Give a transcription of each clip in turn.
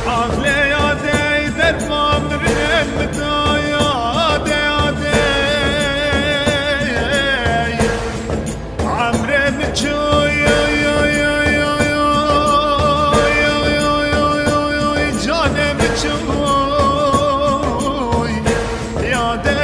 عقلي يا دي درمان رمتا يا دي عمري متشوي جاني متشوي يا دي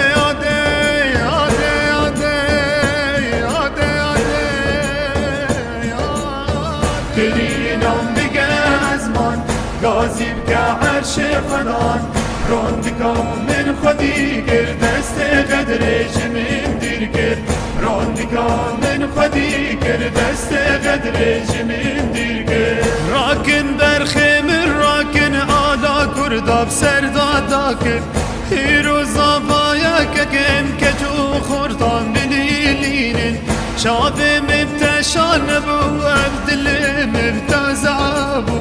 ترينم بقزمان غازي بكعرش خنان روندكم من خدي كر دست قدرش من دير كر روندكم من خدي كر دست قدرش من دير كر راكن برخم راكن آلا كردا بسردا داكر هيرو زبايا ككن كجو خردان بليلين شافي مبتشان بو عبدل مبتزعبو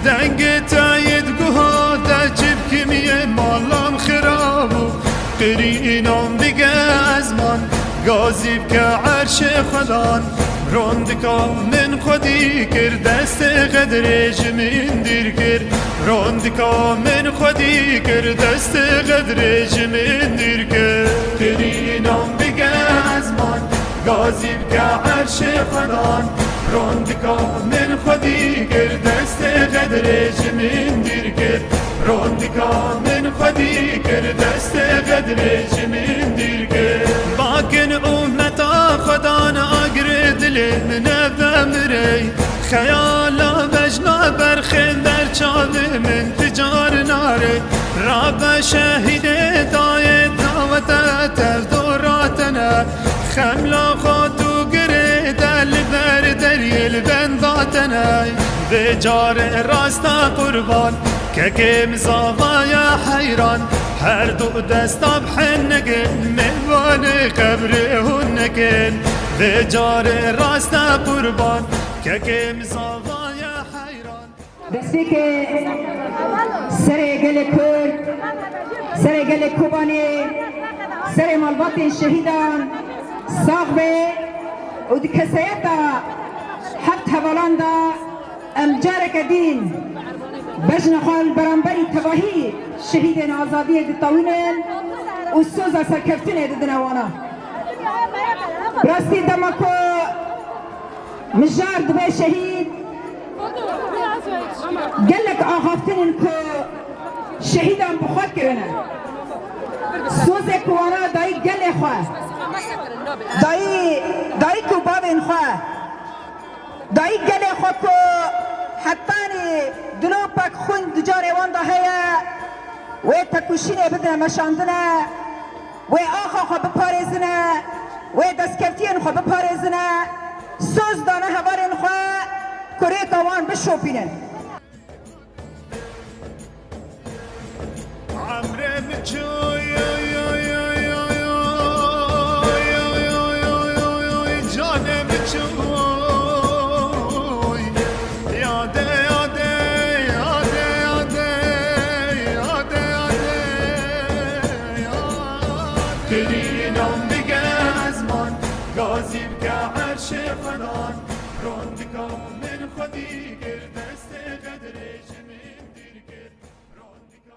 دنگ تايد قها دا جيب كمية مالام خرابو قرينام بقى أزمان غازي بكا عرش خدان روندكم من خودي كر دست قدرش من دير كر روندكم من خودي كر دست قدرش من دير كر قرينام بقى أزمان غازي بكا عرش خدان روندكم من خودي كر دست قدرش من دير كر روندكم من خودي كر دست قدرش من دير كر باكن أمتا خدان أقرد لي من بمري خيالا بجنا برخن در چاوه من تجار ناري راب شهيد دايت دعوتا تردوراتنا خملا خاتو قريد البر دري البنداتنا بجار راستا قربان ككيم زاوايا حيران هر دو دستا بحنكن مهوان قبرهنكن بجار راستا قربان ككيم زاوايا حيران دستی که سر گل کرد سر گل کوبانی سر مالبات شهیدان ساغبه و دکسیتا حق حوالان دا امجارک دین بجن خال برانبری تباهی شهید آزادی دطاوینن و سوزا سرکفتن ددنوانا براستی دمکو مجار دبه شهید قالك آخافتن که شهیدان بخواد کرنه سوزك وانا داي قال خواه داي کو بابن خواه داي قال خواه کو حتاني دلوبك خون دجاري واندا هيا وي تكوشيني بدنا مشاندنا وي آخا خواه بپاريزنا وي دسكفتين خواه بپاريزنا سوز دانا هوارن خواه كوريكا وان بشوبينن عمري متشوي جاني متشوي يا ترينم بقى أزمان غازي بكا عرش خنان روندكم من خدي كر دست قدرش